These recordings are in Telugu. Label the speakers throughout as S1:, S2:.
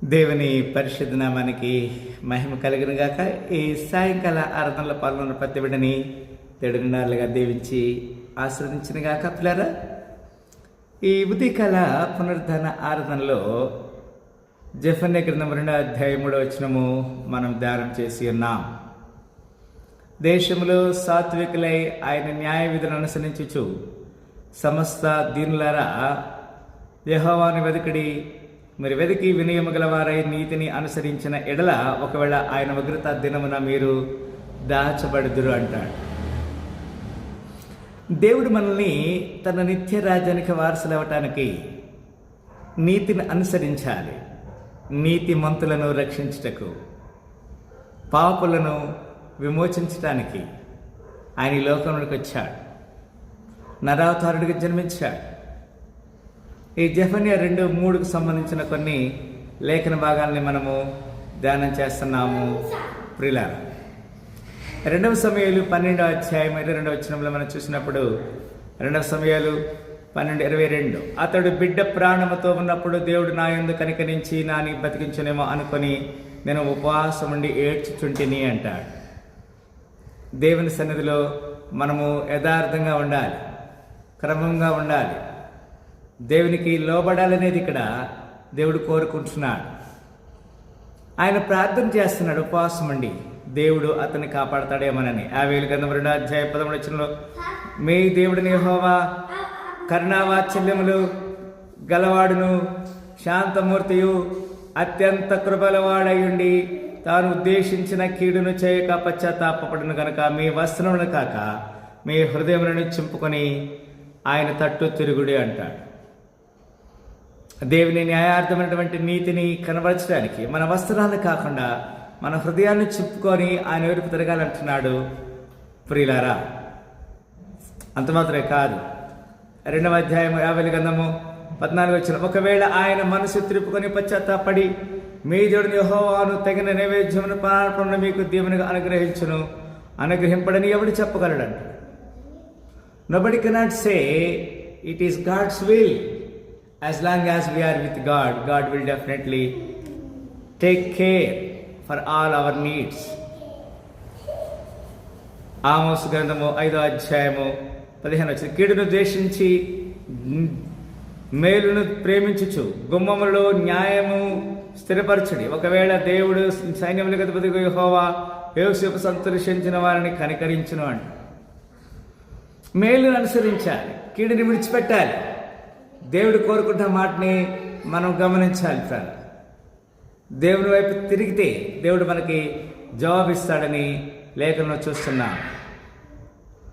S1: దేవుని పరిశుద్ధ నామానికి మహిమ కలిగిన గాక. ఈ సాయంకాల ఆరాధనలో పాల్గొన్న ప్రతి బిడ్డని తెడునాలుగా దీవించి ఆశీర్వదించిన గాక. పిల్లరా, ఈ ఉదయకాల పునరుద్ధాన ఆరాధనలో జెఫన్యా గ్రంథం 2వ అధ్యాయం 3వ వచనము మనం ధ్యానం చేసి ఉన్నాం. దేశంలో సాత్వికులై ఆయన న్యాయ విధులను అనుసరించుచు సమస్త దీనులారా యెహోవాను వెదకడి, మీరు వెతికి వినయము గలవారై నీతిని అనుసరించిన ఎడల ఒకవేళ ఆయన ఉగ్రత దినమున మీరు దాచబడుదురు అంటాడు. దేవుడు మనల్ని తన నిత్య రాజ్యానికి వారసులు అవ్వటానికి నీతిని అనుసరించాలి. నీతిమంతులను రక్షించుటకు, పాపులను విమోచించటానికి ఆయన ఈ లోకంలోకి వచ్చాడు. నరావతారుడిగా జన్మించాడు. ఈ జెఫన్యా 2:3కు సంబంధించిన కొన్ని లేఖన భాగాల్ని మనము ధ్యానం చేస్తున్నాము. ప్రియులారా, 2 సమూయేలు 12వ అధ్యాయం 22వ వచనంలో మనం చూసినప్పుడు 2 సమూయేలు 12:22 అతడు బిడ్డ ప్రాణముతో ఉన్నప్పుడు దేవుడు నా యందు కనికరించి నాని బతికించునేమో అనుకొని నేను ఉపవాసం ఉండి ఏడ్చుచుంటిని అంటాడు. దేవుని సన్నిధిలో మనము యథార్థంగా ఉండాలి, క్రమంగా ఉండాలి, దేవునికి లోబడాలనేది ఇక్కడ దేవుడు కోరుకుంటున్నాడు. ఆయన ప్రార్థన చేస్తున్నాడు ఉపవాసం ఉండి, దేవుడు అతన్ని కాపాడతాడేమోనని. ఆవేలు గ్రంథం 2వ అధ్యాయం 13వ వచనంలో మీ దేవుడిని యెహోవా కరుణావాత్సల్యములు గలవాడును శాంతమూర్తియు అత్యంత కృపలవాడయుండి తాను ఉద్దేశించిన కీడును చేయక పశ్చాత్తాపపడును కనుక మీ వస్త్రములను కాక మీ హృదయములను చింపుకొని ఆయన తట్టు తిరుగుడి అంటాడు. దేవుని న్యాయార్థమైనటువంటి నీతిని కనబరచడానికి మన వస్త్రాలు కాకుండా మన హృదయాన్ని చింపుకొని ఆయన వైపు తిరగాలంటున్నాడు. ప్రియులారా, అంత మాత్రమే కాదు, 2వ అధ్యాయం 50 గ్రంథము 14వ వచనం ఒకవేళ ఆయన మనసు తిరుపుకొని పశ్చాత్తాపడి మీ దేవుని యెహోవాను తగిన నైవేద్యమును పార్పణ మీకు దేవునిగా అనుగ్రహించును, అనుగ్రహింపడని ఎవడు చెప్పగలడంట. Nobody cannot say it is God's will. As long as we are with God, God will definitely take care for all our needs. ఆమోసు గ్రంథము 5వ అధ్యాయము 15వ వచనం కీడును ద్వేషించి మేలును ప్రేమించుచు గుమ్మములో న్యాయము స్థిరపరచుడి. ఒకవేళ దేవుడు సైన్యములకు అధిపతి యెహోవా యోసేపు సంతోషించిన వారిని కనికరించును అంట. మేలును అనుసరించాలి, కీడుని విడిచిపెట్టాలి. దేవుడు కోరుకుంటున్న మాటని మనం గమనించాలి. సార్, దేవుని వైపు తిరిగితే దేవుడు మనకి జవాబిస్తాడని లేఖనంలో చూస్తున్నాం.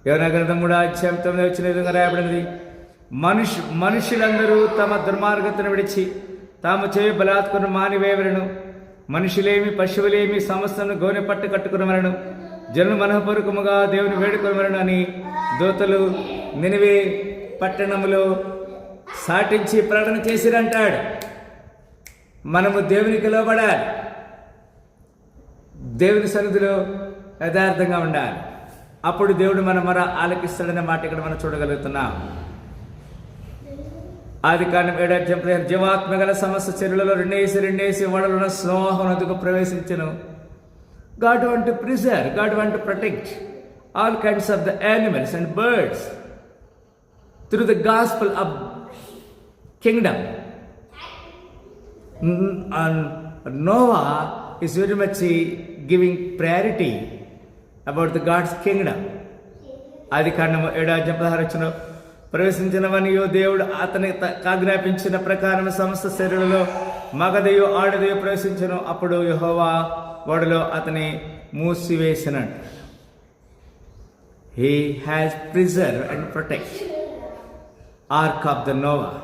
S1: యోనా గ్రంథం 3వ అధ్యాయం 9వ వచనం విధంగా రాయబడినది, మనుషులందరూ తమ దుర్మార్గతను విడిచి తాము చేయ బలాత్కారం మానివేవలను, మనుషులేమి పశువులేమి సమస్తను గోనె పట్టు కట్టుకునవలను, జనులు మనఃపూర్వకముగా దేవుని వేడుకొనవలను అని దూతలు నినివే పట్టణములో సాటించి ప్రకటన చేసిరంటాడు. మనము దేవునికి లోబడాలి, దేవుని సన్నిధిలో యథార్థంగా ఉండాలి. అప్పుడు దేవుడు మన మొర ఆలకిస్తాడనే మాట ఇక్కడ మనం చూడగలుగుతున్నాం. ఆదికాండం 7వ అధ్యాయం జీవాత్మ గల సమస్త చెరువులలో రెండేసి ఓడలున్న స్నోహ నదుకు ప్రవేశించెను. God want to preserve, God want to protect all kinds of the animals and birds through the gospel of kingdom. And Noah is very much giving priority about the God's kingdom. ఆదికాండము 7వ అధ్యాయం 16వ వచనం ప్రవేశించినవనియో దేవుడు అతని ఆజ్ఞాపించిన ప్రకారం సమస్త శరీరంలో మగదయో ఆడదయో ప్రవేశించను. అప్పుడు యెహోవా ఓడలో అతని మూసివేసినట్టు. He has preserved and protect Ark of the Noah.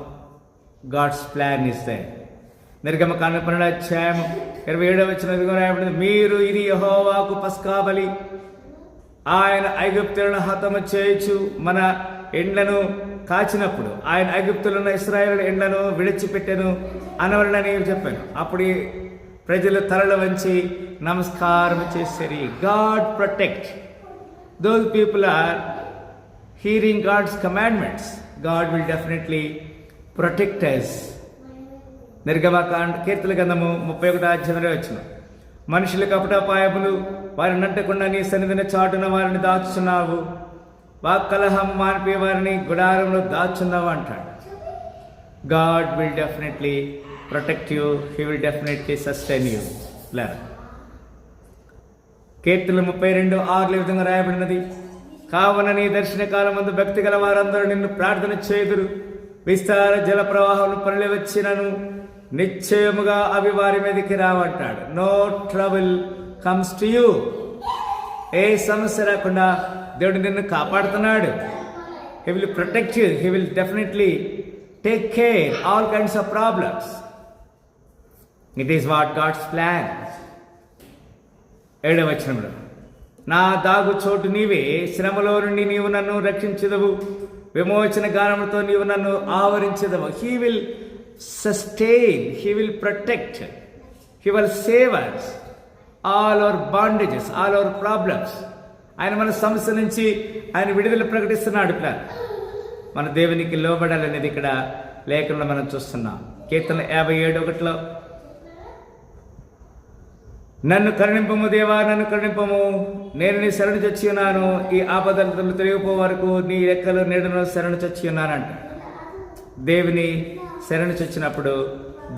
S1: God's plan is there. నిర్గమకాండం 12వ అధ్యాయం 27వ వచనం రాయబడింది, మీరు ఇది యెహోవాకు పస్కా బలి, ఆయన ఐగుప్తులను హతము చేయుచు మన ఎండ్లను కాచినప్పుడు ఆయన ఐగుప్తులున్న ఇశ్రాయేలు ఎండ్లను విడిచిపెట్టెను అనవలనని చెప్పాను. అప్పుడు ప్రజలు తలలు వంచి నమస్కారం చేసేరి. God protect those people are hearing God's commandments. God will definitely protect us కీర్తన గ్రంథము 31 వచ్చిన మనుషుల కపటోపాయములు వారిని అంటకుండా నీ సన్నిధిని చాటున వారిని దాచుచున్నావు, వాక్కలహం మానిపే వారిని గుడారంలో దాచున్నావు అంటాడు. God will definitely protect you, he will definitely sustain you. కీర్తన 32:6 విధంగా రాయబడినది, కావున నీ దర్శన కాలమందు భక్తి గల వారందరూ నిన్ను ప్రార్థన చేయుదురు, విస్తార జల ప్రవాహం పనులు వచ్చినను నిశ్చయముగా అవి వారి మీదకి రావంటాడు. No trouble comes to you. ఏ సమస్య రాకుండా దేవుడు నిన్ను కాపాడుతున్నాడు. He will protect you, he will definitely take care all kinds of problems. It is what God's plan. 7వ వచనంలో, నా దాగు చోటు నీవే, శ్రమలో నుండి నీవు నన్ను రక్షించదవు, విమోచన గానముతో నీవు నన్ను ఆవరించదవు. He will sustain, he will protect, he will save us all our bondages, all our problems. ఆయన మన సమస్య నుంచి ఆయన విడుదల ప్రకటిస్తున్నాడు. మన దేవునికి లోబడాలనేది ఇక్కడ లేఖనంలో మనం చూస్తున్నాం. కీర్తన 57:1, నన్ను కరుణింపము దేవా, నన్ను కరుణింపము, నేను నీ శరణు చొచ్చి ఉన్నాను, ఈ ఆపదలు తొలగిపో వరకు నీ రెక్కలు నీడను శరణు చొచ్చి ఉన్నానంట. దేవుని శరణు చొచ్చినప్పుడు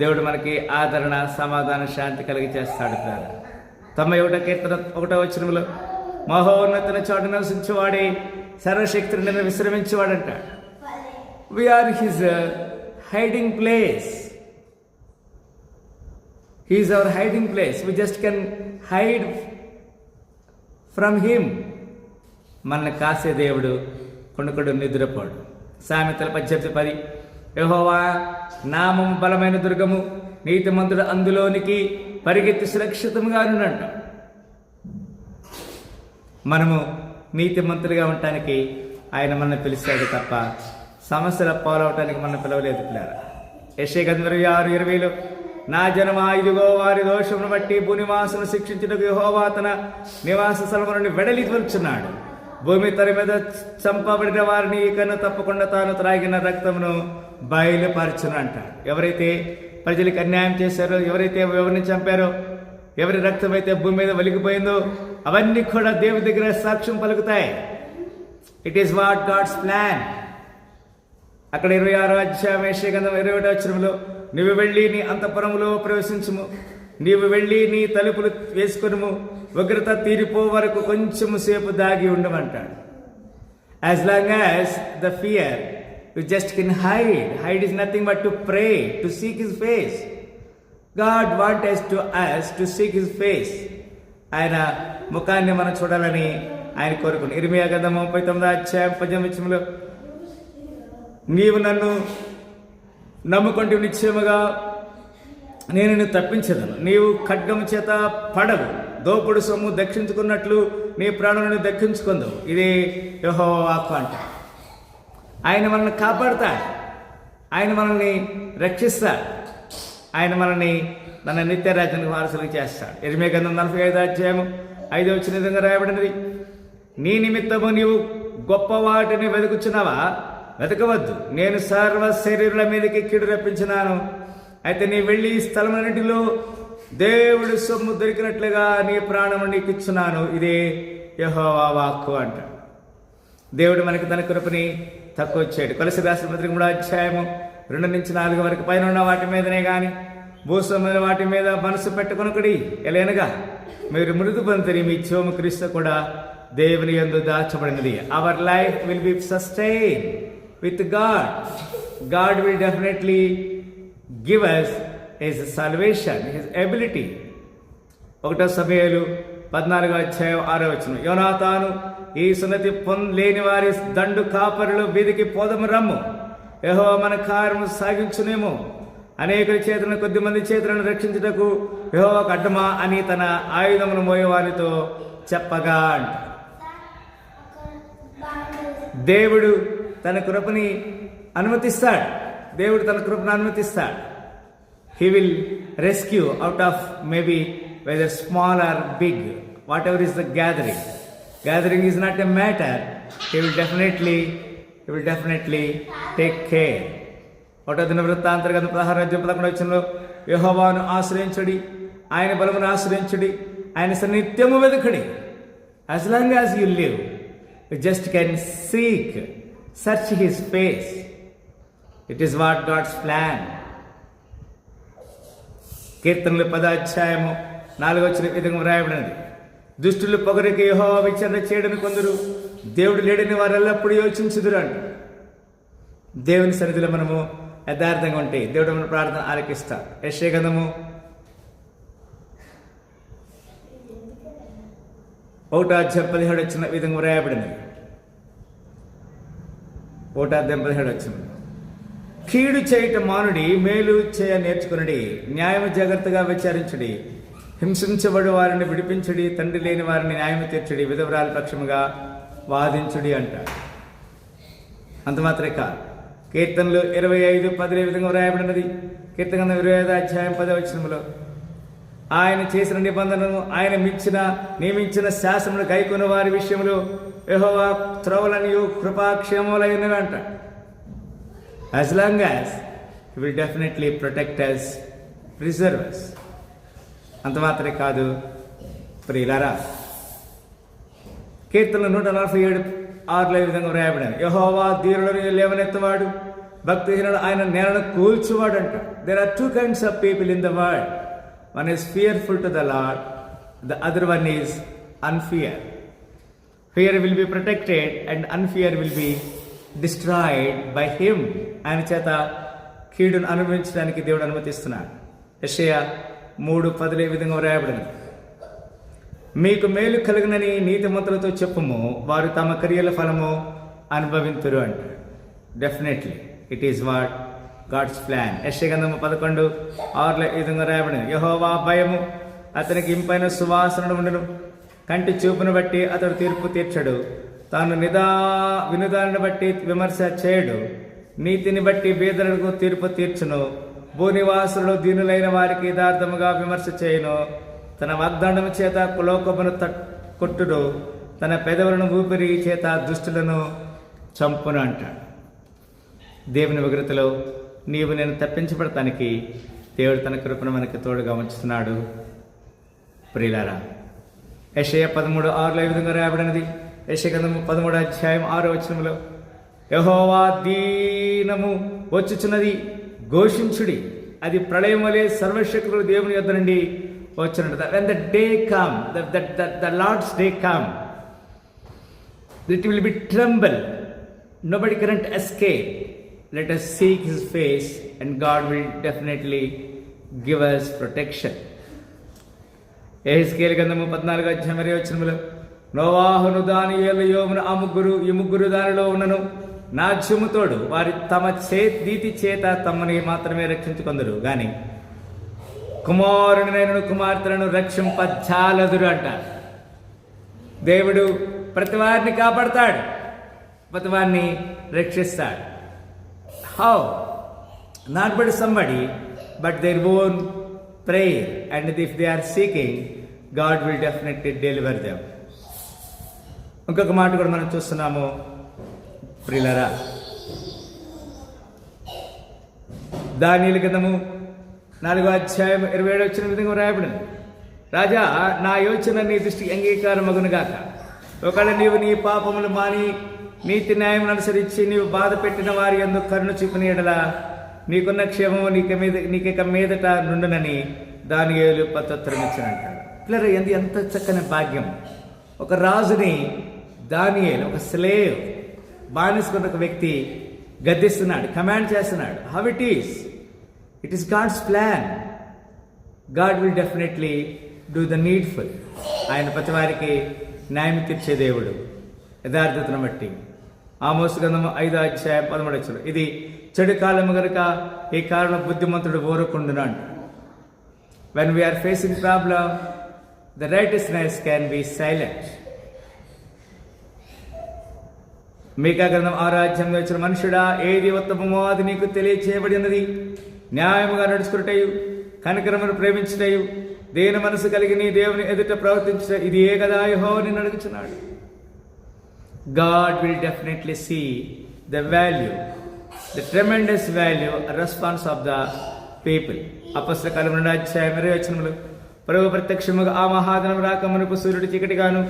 S1: దేవుడు మనకి ఆదరణ, సమాధాన, శాంతి కలిగి చేస్తాడు. 91వ కీర్తన 1వ వచనంలో, మహోన్నతుని చాటు నివసించేవాడే సర్వశక్తుని నిన్ను విశ్రమించేవాడంటాడు. We're his hiding place. He is our hiding place. We just can hide from him. మనల్ని కాసే దేవుడు కొనుకొడు నిద్రపోడు. సామెతల 18:10, యెహోవా నామము బలమైన దుర్గము, నీతిమంతుడు అందులోనికి పరిగెత్తి సురక్షితంగా ఉండంట. మనము నీతిమంతులుగా ఉండటానికి ఆయన మనల్ని పిలిచాడు తప్ప సమస్యల పాలవటానికి మనం పిలవలేదు. యెషయా 26:20, నా జనమా, ఇదిగో వారి దోషమును బట్టి భూనివాసును శిక్షించుటకు యెహోవా తన నివాస స్థలము నుండి వెడలి తొలుచున్నాడు. భూమి తన మీద చంపబడిన వారిని ఇకను తప్పకుండా తాను త్రాగిన రక్తమును బయలుపరచును అంటాడు. ఎవరైతే ప్రజలకు అన్యాయం చేశారో, ఎవరైతే ఎవరిని చంపారో, ఎవరి రక్తం అయితే భూమి మీద వెలిగిపోయిందో అవన్నీ కూడా దేవుడి దగ్గర సాక్ష్యం పలుకుతాయి. It is what God's plan. అక్కడ 26వ అధ్యాయం యెషయా గ్రంథం 21వ వచనంలో, నీవు వెళ్ళి నీ అంతఃపురములో ప్రవేశించుము, నీవు వెళ్ళి నీ తలుపులు వేసుకొనుము, ఉగ్రత తీరిపో వరకు కొంచెము సేపు దాగి ఉండమంటాడు. As long as the fear you just can hide is nothing but to pray, to seek his face. God wants to seek his face. ఆయన ముఖాన్ని మనం చూడాలని ఆయన కోరుకుని. ఇర్మియా గ్రంథం 39వ అధ్యాయం 18వ వచనంలో, నీవు నన్ను నమ్ముకుంటూ నిశ్చయముగా నేను నిన్ను తప్పించదను, నీవు ఖడ్గము చేత పడవు, దోపుడు సొమ్ము దక్షించుకున్నట్లు నీ ప్రాణులను దక్కించుకుందావు. ఇదే యెహోవా వాక్కు అంట. ఆయన మనల్ని కాపాడుతాడు, ఆయన మనల్ని రక్షిస్తాడు, ఆయన మనల్ని తన నిత్య రాజ్యానికి వారసులు చేస్తాడు. ఇర్మియా గ్రంథం 45వ అధ్యాయం 5వ వచనం విధంగా రాయబడినది, నీ నిమిత్తము నీవు గొప్ప వాటిని వెతుకుచున్నావా? వెతకవద్దు, నేను సర్వ శరీరుల మీదకి కీడు రప్పించినాను. అయితే నీ వెళ్ళి స్థలమన్నింటిలో దేవుడి సొమ్ము దొరికినట్లుగా నీ ప్రాణము నీకు ఇచ్చున్నాను. ఇదే యెహోవా వాక్కు అంట. దేవుడు మనకి తన కృపని తక్కువ వచ్చాడు. కొలస్సీ రాసిన పత్రిక 3వ అధ్యాయము 2-4 వరకు, పైన ఉన్న వాటి మీదనే గాని భూస్వమైన వాటి మీద మనసు పెట్టుకొనకుడి, ఎలైనగా మీరు మృదు పొందిరి, మీ జీవము క్రీస్తు కూడా దేవుని యందు దాచబడినది. Our life will be sustain with God. God will definitely give us His salvation, His ability. 1 సమూయేలు 14వ అధ్యాయం 6వ వచనం, యోనాతాను, ఈ సున్నతి లేని వారి దండు కాపరులు వీధికి పోదము రమ్ము, యెహోవా మన కార్యము సాగించునేమో, అనేకుల చేతులను కొద్దిమంది చేతులను రక్షించుటకు యెహోవాకు అడ్డమా అని తన ఆయుధమును మోయేవారితో చెప్పగా అంట. దేవుడు తన కృపని అనుమతిస్తాడు. దేవుడు తన కృపను అనుమతిస్తాడు. He will rescue out of maybe whether small or big, whatever is the gathering. Gathering is not a matter. He will definitely take care. ఒకటో దినవృత్తాంతర గ్రంథం 16:11 యెహోవాను ఆశ్రయించుడి, ఆయన బలమును ఆశ్రయించుడి, ఆయన నిత్యము వెతుకుడి. As long as you live, you just can search his face. It is what God's plan. కీర్తనలు 10:4 విధంగా వ్రాయబడినది, దుష్టులు పొగరికి యెహోవా విచారణ చేయడని కొందరు, దేవుడు లేడని వారు ఎల్లప్పుడూ యోచించుదురు అంట. దేవుని సన్నిధిలో మనము యథార్థంగా ఉంటే దేవుడు మన ప్రార్థన ఆలకిస్తాడు. యెషయా గ్రంథము 1:17 విధంగా వ్రాయబడినది. 1:17 కీడు చేయట మానుడి, మేలు చేయ నేర్చుకునుడి, న్యాయము జాగ్రత్తగా విచారించుడి, హింసించబడు వారిని విడిపించుడి, తండ్రి లేని వారిని న్యాయము తీర్చుడి, విధవరాల పక్షముగా వాదించుడి అంటాడు. అంత మాత్రమే కాదు, కీర్తనలు 25:10 విధంగా వ్రాయబడినది. కీర్తన 25:10 ఆయన చేసిన నిబంధనను, ఆయన నియమించిన శాసనములు గైకొన్న వారి విషయంలో యెహోవా త్రోవలనియు కృపాక్షేమములైనవి అంట. As long as he will definitely protect us, preserve us. అంత మాత్రమే కాదు ప్రియులారా, కీర్తనలు 147:6 విధంగా వ్రాయబడింది, యెహోవా ధీరులను లేవనెత్తవాడు, భక్తిహీనుడు ఆయన నేలను కూల్చువాడు అంట. There are two kinds of people in the world. One is fearful to the Lord, the other one is unfear. Fear will be protected and unfear will be destroyed by him. ఆయన చేత కీడును అనుభవించడానికి దేవుడు అనుమతిస్తున్నాడు. యెషయా 3:10 విధంగా వ్రాయబడినది, మీకు మేలు కలుగునని నీతిమంతులతో చెప్పుము, వారు తమ క్రియల ఫలము అనుభవింతురు అంటాడు. Definitely it is what God's plan. యెషయా గ్రంథము 11:6 విధంగా రాయబడింది, యెహోవా భయము అతనికి ఇంపైన సువాసనను ఉండను, కంటి చూపును బట్టి అతడు తీర్పు తీర్చడు, తాను వినుదాన్ని బట్టి విమర్శ చేయడు, నీతిని బట్టి బీదలకు తీర్పు తీర్చును, భూనివాసులు దీనులైన వారికి యథార్థముగా విమర్శ చేయను, తన వాగ్దానము చేత లోకమును కొట్టుడు, తన పెదవులను ఊపిరి చేత దుష్టులను చంపును అంటాడు. దేవుని ఉగ్రతలో నీవు నేను తప్పించబడటానికి దేవుడు తన కృపను మనకి తోడుగా ఉంచుతున్నాడు. ప్రియులారా, యెషయా 13:6 విధంగా రాయబడినది. యెషయా గ్రంథము 13:6 యెహోవా దీనము వచ్చుచున్నది, ఘోషించుడి, అది ప్రళయం వలె సర్వశక్తులు దేవుని యొద్ద నుండి వచ్చినట్టు. When the day come, the Lord's day come, it will be tremble, nobody can escape. Let us seek his face and God will definitely give us protection. యెహెజ్కేలు గ్రంథము 14:2 నోవాహును దానియేలు యోబును ఈ ముగ్గురు దానిలో ఉన్నను, నా చెముతోడు వారి తమ నీతి చేత తమని మాత్రమే రక్షించుకొందరు గాని కుమారునినైన కుమార్తెలను రక్షింపజాలదురు అంటారు. దేవుడు ప్రతివారిని కాపాడతాడు, ప్రతివారిని రక్షిస్తాడు. How? Not but somebody, but their own prayer, and if they are seeking, God will definitely deliver them. ఇంకొక మాట కూడా మనం చూస్తున్నాము ప్రియులారా, దానియేలు గ్రంథము 4:27 విధంగా రాయబడింది, రాజా నా యోచన నీ దృష్టికి అంగీకారమగునుగాక, ఒకవేళ నీవు నీ పాపములు మాని నీతి న్యాయం అనుసరించి నీవు బాధ పెట్టిన వారి యందు కరుణ చూపిన యెడల నీకున్న క్షేమము నీకిక మీదట నుండునని దానియేలు ప్రత్యుత్తరం ఇచ్చినంటాడు. పిల్లలు, ఎంత చక్కని భాగ్యం! ఒక రాజుని దానియేలు, ఒక స్లేవ్, బానిసుకున్న ఒక వ్యక్తి గద్దిస్తున్నాడు, కమాండ్ చేస్తున్నాడు. How it is God's plan. God will definitely do the needful. ఆయన ప్రతి వారికి న్యాయం తీర్చే దేవుడు యథార్థతను బట్టి. ఆమోసు గ్రంథము 5:13 ఇది చెడు కాలము గనుక ఈ కారణం బుద్ధిమంతుడు ఊరకుండును అంట. When we are facing problem, the righteousness can be silent. మీకా గ్రంథం 6:5 మనుషుడా, ఏది ఉత్తమమో అది నీకు తెలియచేయబడి ఉన్నది, న్యాయముగా నడుచుకుటయు కనికరమును ప్రేమించుటయు దేని మనసు కలిగి నీ దేవుని ఎదుట ప్రవర్తించుట, ఇది ఏ కదా యెహోవా నిన్ను అడుగుచున్నాడు. God will definitely see the value the tremendous value response of the people. అపొస్తలుల కార్యములు 2వ అధ్యాయం 20వ వచనములు, ప్రభు ప్రత్యక్షముగా ఆ మహాదినం రాకమునుపు సూర్యుడు చీకటిగాను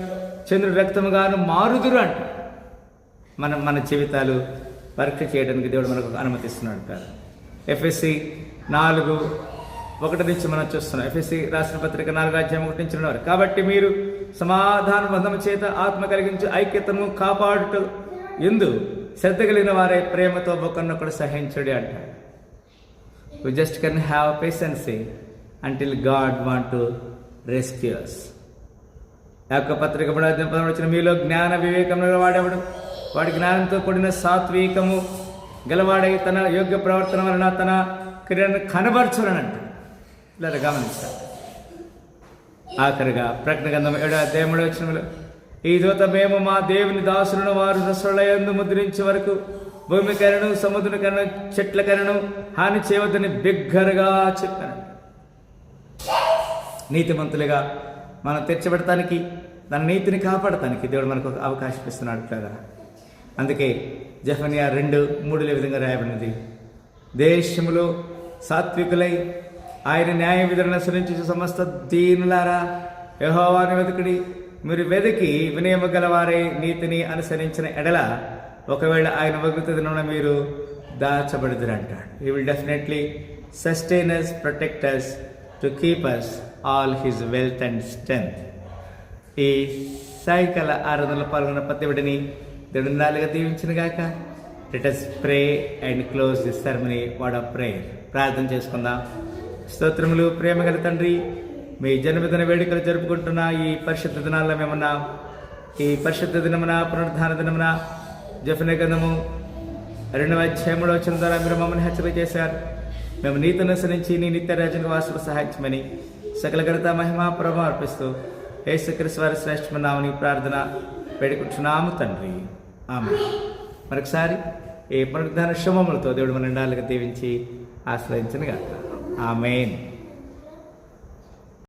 S1: చంద్రుడు రక్తముగాను మారుదురు అంట. మన జీవితాలు పరీక్ష చేయడానికి దేవుడు మనకు అనుమతిస్తున్నాడు కదా. ఎఫ్ఎస్సి 4:1 నుంచి మనం చూస్తున్నాం. ఎఫ్ఎస్సి రాసిన పత్రిక 4వ అధ్యాయం 1 నుంచి 2 వరకు. కాబట్టి మీరు సమాధాన బంధము చేత ఆత్మ కలిగించి ఐక్యతను కాపాడుట ఎందు శ్రద్ధ కలిగిన వారే ప్రేమతో ఒకరినొకడు సహించుడి అంటాడు. We just can have patience until God want to rescue us. యాకోబు పత్రిక 3వ అధ్యాయం 13వ వచనం, మీలో జ్ఞాన వివేకములు వాడేవాడు వాడి జ్ఞానంతో కూడిన సాత్వికము గలవాడై తన యోగ్య ప్రవర్తన వలన తన క్రియను కనబరచులనంట. ఇలా గమనిస్తారు. ఆఖరిగా ప్రకటన గ్రంథం 7వ అధ్యాయం 3వ వచనంలో, ఈ దూత మేము మా దేవుని దాసులను వారు రసోలయందు ముద్రించే వరకు భూమికైనను సముద్రకైనను చెట్లకైనను హాని చేయవద్దని బిగ్గరగా చెప్పాను. నీతిమంతులుగా మనం తెచ్చబడటానికి, తన నీతిని కాపాడటానికి దేవుడు మనకు ఒక అవకాశం ఇస్తున్నాడు కదా. అందుకే జెఫన్యా 2:3 విధంగా రాయబడినది, దేశములో సాత్వికులై ఆయన న్యాయ విధులను అనుసరించి సమస్త దీనులారా యెహోవాను వెతుకుడి. మీరు వెతికి వినయము గలవారై నీతిని అనుసరించిన ఎడల ఒకవేళ ఆయన వగ్గుత దినమున మీరు దాచబడుదురు అంటాడు. He will definitely sustain us, protect us, to keep us all his wealth and strength. ఈ సాయంకాల ఆరాధనలో పాల్గొన్న ప్రతి బిడ్డని దేవుడు నాలుగా దీవించిన గాక. Let us pray and close this ceremony word of prayer. ప్రార్థన చేసుకుందాం. స్తోత్రములు ప్రేమ గల తండ్రి, మీ జన్మదిన వేడుకలు జరుపుకుంటున్న ఈ పరిశుద్ధ దినాల్లో మేమున్నాం. ఈ పరిశుద్ధ దినమున, పునరుద్ధాన దినమున జెఫన్యా గ్రంథము 2వ అధ్యాయం 3వ వచనం ద్వారా మీరు మమ్మల్ని హెచ్చరిక చేశారు. మేము నీతిని అనుసరించి నీ నిత్య రాజ్యానికి వాసులు సహాయించమని సకల ఘనత మహిమ ప్రభావం అర్పిస్తూ యేసుక్రీస్తు వారి శ్రేష్టమైన నామమున ప్రార్థన వేడుకుంటున్నాము తండ్రి, ఆమేన్. మరొకసారి ఈ పునరుద్ధాన శుభములతో దేవుడు మన నిండాలుగా దీవించి ఆశ్రయించను గాక. ఆమేన్.